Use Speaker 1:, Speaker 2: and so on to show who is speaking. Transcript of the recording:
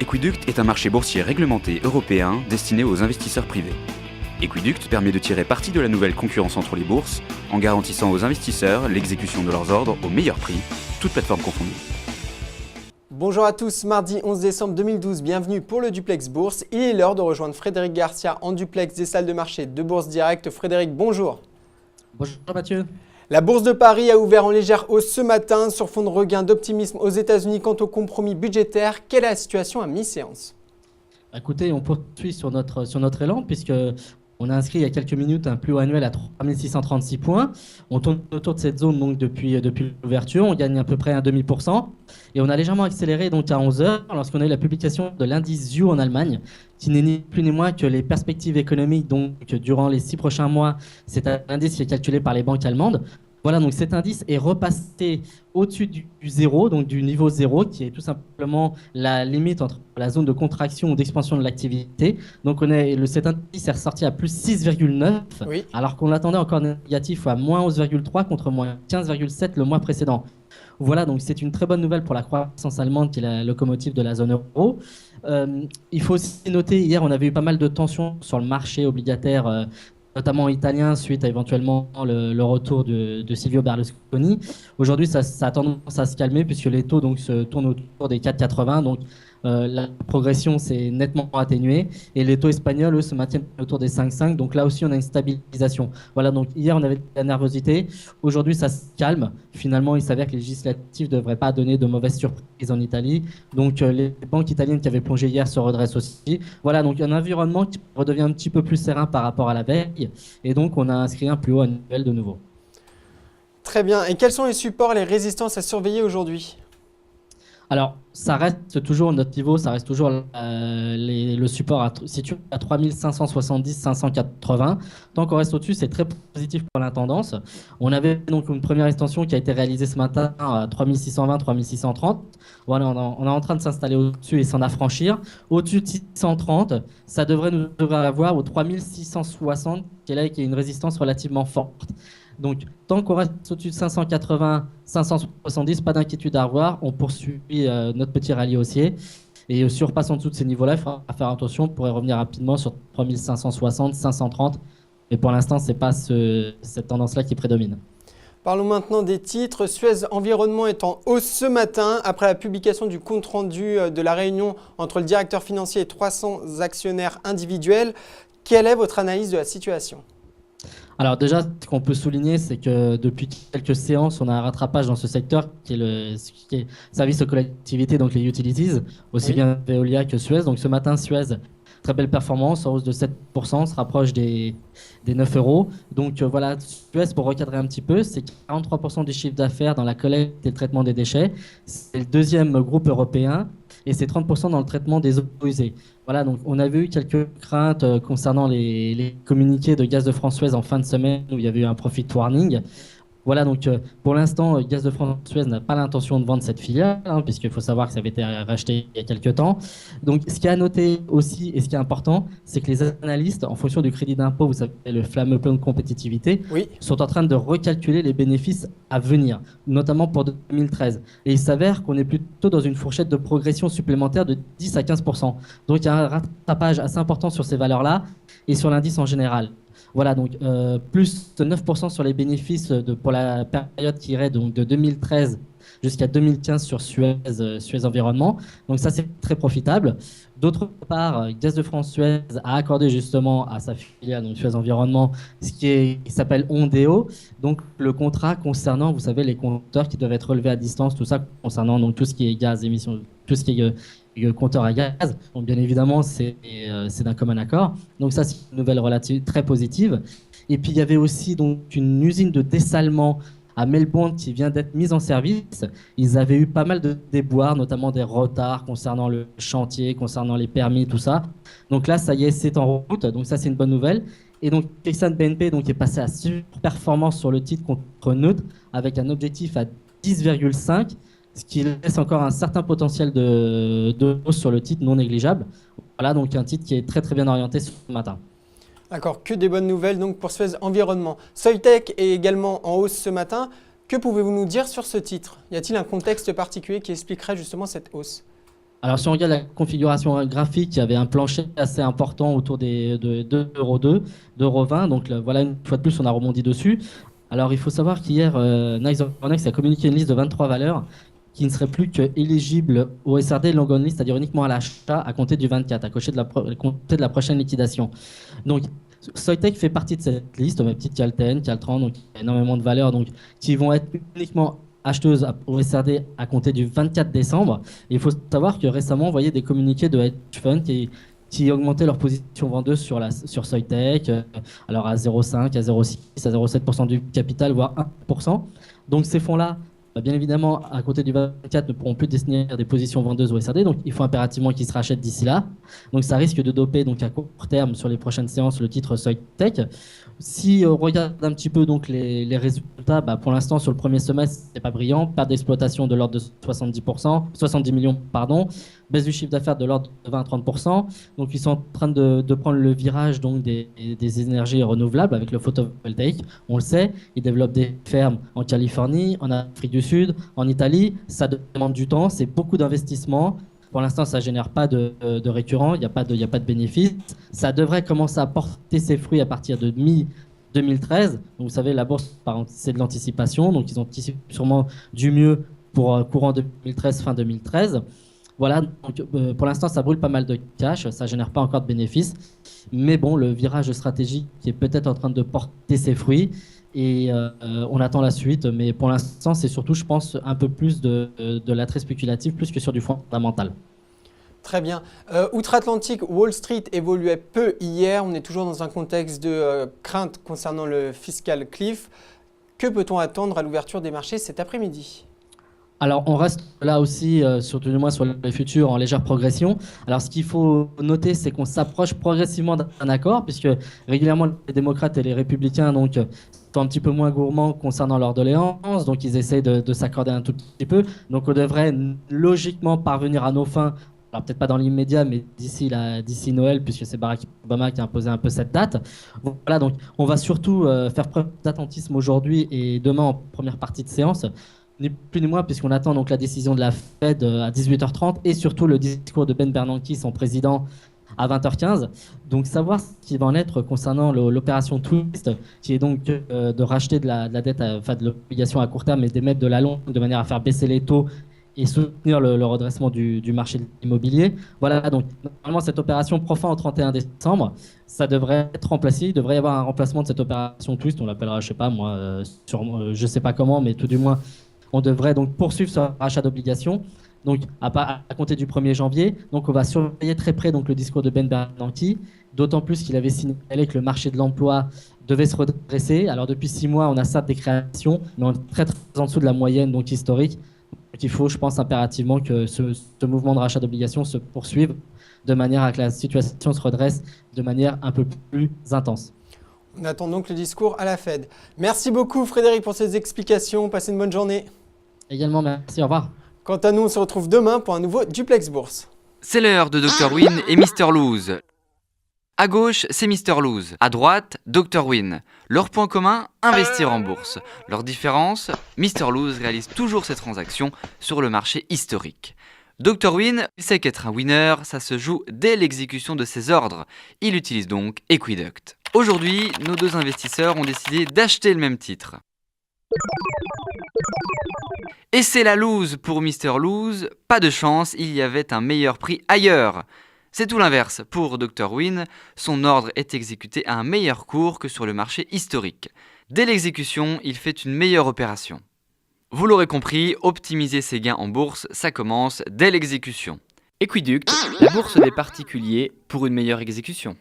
Speaker 1: Equiduct est un marché boursier réglementé européen destiné aux investisseurs privés. Equiduct permet de tirer parti de la nouvelle concurrence entre les bourses en garantissant aux investisseurs l'exécution de leurs ordres au meilleur prix, toutes plateformes confondues.
Speaker 2: Bonjour à tous, mardi 11 décembre 2012, bienvenue pour le Duplex Bourse. Il est l'heure de rejoindre Frédéric Garcia en duplex des salles de marché de Bourse Direct. Frédéric, bonjour.
Speaker 3: Bonjour Mathieu.
Speaker 2: La Bourse de Paris a ouvert en légère hausse ce matin sur fond de regain d'optimisme aux États-Unis quant au compromis budgétaire. Quelle est la situation à mi-séance?
Speaker 3: Écoutez, on poursuit sur notre élan puisque on a inscrit il y a quelques minutes un plus haut annuel à 3636 points. On tourne autour de cette zone donc depuis l'ouverture. On gagne à peu près 0,5% et on a légèrement accéléré donc à 11 h lorsqu'on a eu la publication de l'indice ZU en Allemagne, qui n'est ni plus ni moins que les perspectives économiques donc durant les 6 prochains mois. C'est un indice qui est calculé par les banques allemandes. Voilà, donc cet indice est repassé au-dessus du zéro, donc du niveau zéro, qui est tout simplement la limite entre la zone de contraction ou d'expansion de l'activité. Donc cet indice est ressorti à plus 6,9,
Speaker 2: oui,
Speaker 3: alors qu'on l'attendait encore négatif à moins 11,3 contre moins 15,7 le mois précédent. Voilà, donc c'est une très bonne nouvelle pour la croissance allemande qui est la locomotive de la zone euro. Il faut aussi noter, hier on avait eu pas mal de tensions sur le marché obligataire, notamment italien, suite à éventuellement le retour de Silvio Berlusconi. Aujourd'hui, ça a tendance à se calmer puisque les taux donc, se tournent autour des 4,80. Donc, la progression s'est nettement atténuée. Et les taux espagnols, eux, se maintiennent autour des 5,5. Donc là aussi, on a une stabilisation. Voilà, donc hier, on avait de la nervosité. Aujourd'hui, ça se calme. Finalement, il s'avère que les législatives ne devraient pas donner de mauvaises surprises en Italie. Donc, les banques italiennes qui avaient plongé hier se redressent aussi. Voilà, donc un environnement qui redevient un petit peu plus serein par rapport à la veille. Et donc, on a inscrit un plus haut annuel de nouveau. Très bien. Et quels sont les supports, les résistances à surveiller aujourd'hui ? Alors, ça reste toujours notre niveau, ça reste toujours le support situé à 3570-580. Tant qu'on reste au-dessus, c'est très positif pour la tendance. On avait donc une première extension qui a été réalisée ce matin à 3620-3630. Voilà, on est en train de s'installer au-dessus et s'en affranchir. Au-dessus de 630, ça devrait avoir au 3660, qui est une résistance relativement forte. Donc, tant qu'on reste au-dessus de 580, 570, pas d'inquiétude à avoir. On poursuit notre petit rallye haussier. Et si on repasse en dessous de ces niveaux-là, il faudra faire attention. On pourrait revenir rapidement sur 3560, 530. Mais pour l'instant, ce n'est pas cette tendance-là qui prédomine.
Speaker 2: Parlons maintenant des titres. Suez Environnement est en hausse ce matin après la publication du compte-rendu de la réunion entre le directeur financier et 300 actionnaires individuels. Quelle est votre analyse de la situation ?
Speaker 3: Alors déjà, ce qu'on peut souligner, c'est que depuis quelques séances, on a un rattrapage dans ce secteur qui est service aux collectivités, donc les utilities, aussi bien Veolia que Suez. Donc ce matin, Suez, très belle performance, en hausse de 7%, se rapproche des 9 euros. Donc voilà, Suez, pour recadrer un petit peu, c'est 43% du chiffre d'affaires dans la collecte et le traitement des déchets. C'est le deuxième groupe européen et c'est 30% dans le traitement des eaux usées. Voilà, donc on avait eu quelques craintes concernant les communiqués de Gaz de France Suez en fin de semaine où il y avait eu un profit warning. Voilà, donc pour l'instant, Gaz de France Suez n'a pas l'intention de vendre cette filiale, puisqu'il faut savoir que ça avait été racheté il y a quelques temps. Donc ce qui est à noter aussi, et ce qui est important, c'est que les analystes, en fonction du crédit d'impôt, vous savez, le fameux plan de compétitivité, sont en train de recalculer les bénéfices à venir, notamment pour 2013. Et il s'avère qu'on est plutôt dans une fourchette de progression supplémentaire de 10 à 15%. Donc il y a un rattrapage assez important sur ces valeurs-là et sur l'indice en général. Voilà, donc plus de 9% sur les bénéfices pour la période qui irait donc de 2013 jusqu'à 2015 sur Suez Environnement. Donc ça, c'est très profitable. D'autre part, Gaz de France Suez a accordé justement à sa filiale, donc Suez Environnement, ce qui s'appelle Ondeo, donc le contrat concernant, vous savez, les compteurs qui doivent être relevés à distance, tout ça concernant donc tout ce qui est gaz, émissions, tout ce qui est compteur à gaz. Donc bien évidemment, c'est d'un commun accord. Donc ça, c'est une nouvelle relative très positive. Et puis il y avait aussi donc une usine de dessalement à Melbourne qui vient d'être mise en service. Ils avaient eu pas mal de déboires, notamment des retards concernant le chantier, concernant les permis, tout ça. Donc là, ça y est, c'est en route. Donc ça, c'est une bonne nouvelle. Et donc, Exxon BNP donc, est passé à surperformance sur le titre contre neutre avec un objectif à 10,5, ce qui laisse encore un certain potentiel de hausse sur le titre non négligeable. Voilà, donc un titre qui est très très bien orienté ce matin.
Speaker 2: D'accord, que des bonnes nouvelles donc pour Suez Environnement. Soitec est également en hausse ce matin. Que pouvez-vous nous dire sur ce titre? Y a-t-il un contexte particulier qui expliquerait justement cette hausse?
Speaker 3: Alors, si on regarde la configuration graphique, il y avait un plancher assez important autour de 2,2 2,20 €. Donc voilà, une fois de plus, on a rebondi dessus. Alors, il faut savoir qu'hier, Nice Euronext a communiqué une liste de 23 valeurs qui ne seraient plus qu'éligibles au SRD long only, c'est-à-dire uniquement à l'achat à compter du 24, à compter de la prochaine liquidation. Donc, Soitec fait partie de cette liste, au même titre qu'Alten, qu'Altran, donc il y a énormément de valeurs donc, qui vont être uniquement acheteuses au SRD à compter du 24 décembre. Et il faut savoir que récemment, on voyait des communiqués de hedge funds qui augmentaient leur position vendeuse sur Soitec, alors à 0,5, à 0,6, à 0,7% du capital, voire 1%. Donc ces fonds-là, bien évidemment, à côté du 24, ne pourront plus détenir des positions vendeuses au SRD, donc il faut impérativement qu'ils se rachètent d'ici là. Donc ça risque de doper donc, à court terme sur les prochaines séances le titre Soitec. Si on regarde un petit peu donc, les résultats, pour l'instant sur le premier semestre, c'est pas brillant. Perte d'exploitation de l'ordre de 70 millions, pardon. Baisse du chiffre d'affaires de l'ordre de 20 à 30%. Donc ils sont en train de prendre le virage donc, des énergies renouvelables avec le photovoltaïque. On le sait, ils développent des fermes en Californie, en Afrique du Sud, en Italie. Ça demande du temps, c'est beaucoup d'investissements. Pour l'instant, ça ne génère pas de récurrent, il n'y a pas de bénéfice. Ça devrait commencer à porter ses fruits à partir de mi-2013. Vous savez, la bourse, c'est de l'anticipation. Donc, ils anticipent sûrement du mieux pour courant 2013, fin 2013. Voilà, donc, pour l'instant, ça brûle pas mal de cash. Ça ne génère pas encore de bénéfices. Mais bon, le virage stratégique qui est peut-être en train de porter ses fruits. Et on attend la suite, mais pour l'instant, c'est surtout, je pense, un peu plus de l'attrait spéculatif, plus que sur du fondamental.
Speaker 2: Très bien. Outre-Atlantique, Wall Street évoluait peu hier. On est toujours dans un contexte de crainte concernant le fiscal cliff. Que peut-on attendre à l'ouverture des marchés cet après-midi ?
Speaker 3: Alors, on reste là aussi, surtout du moins sur les futurs, en légère progression. Alors, ce qu'il faut noter, c'est qu'on s'approche progressivement d'un accord, puisque régulièrement, les démocrates et les républicains donc, sont un petit peu moins gourmands concernant leur doléance, donc ils essayent de s'accorder un tout petit peu. Donc, on devrait logiquement parvenir à nos fins, alors peut-être pas dans l'immédiat, mais d'ici Noël, puisque c'est Barack Obama qui a imposé un peu cette date. Voilà, donc on va surtout faire preuve d'attentisme aujourd'hui et demain en première partie de séance. Ni plus ni moins, puisqu'on attend donc la décision de la Fed à 18h30 et surtout le discours de Ben Bernanke, son président, à 20h15. Donc savoir ce qui va en être concernant l'opération Twist, qui est donc de racheter de la dette, de l'obligation à court terme et d'émettre de la longue de manière à faire baisser les taux et soutenir le redressement du marché de l'immobilier. Voilà, donc normalement cette opération prend fin au 31 décembre. Ça devrait être remplacé. Il devrait y avoir un remplacement de cette opération Twist. On l'appellera, je sais pas moi, je sais pas comment, mais tout du moins on devrait donc poursuivre ce rachat d'obligations donc à compter du 1er janvier. Donc on va surveiller très près donc, le discours de Ben Bernanke, d'autant plus qu'il avait signalé que le marché de l'emploi devait se redresser. Alors depuis 6 mois, on a certes des créations, mais on est très en dessous de la moyenne donc historique. Donc il faut, je pense, impérativement que ce mouvement de rachat d'obligations se poursuive de manière à que la situation se redresse de manière un peu plus intense.
Speaker 2: On attend donc le discours à la Fed. Merci beaucoup Frédéric pour ces explications. Passez une bonne journée.
Speaker 3: Également, merci, au revoir.
Speaker 2: Quant à nous, on se retrouve demain pour un nouveau Duplex Bourse.
Speaker 1: C'est l'heure de Dr Win et Mr Lose. À gauche, c'est Mr Lose. À droite, Dr Win. Leur point commun, investir en bourse. Leur différence, Mr Lose réalise toujours ses transactions sur le marché historique. Dr Win, il sait qu'être un winner, ça se joue dès l'exécution de ses ordres. Il utilise donc Equiduct. Aujourd'hui, nos deux investisseurs ont décidé d'acheter le même titre. Et c'est la lose pour Mr Lose. Pas de chance, il y avait un meilleur prix ailleurs. C'est tout l'inverse pour Dr Win. Son ordre est exécuté à un meilleur cours que sur le marché historique. Dès l'exécution, il fait une meilleure opération. Vous l'aurez compris, optimiser ses gains en bourse, ça commence dès l'exécution. Equiduct, la bourse des particuliers pour une meilleure exécution.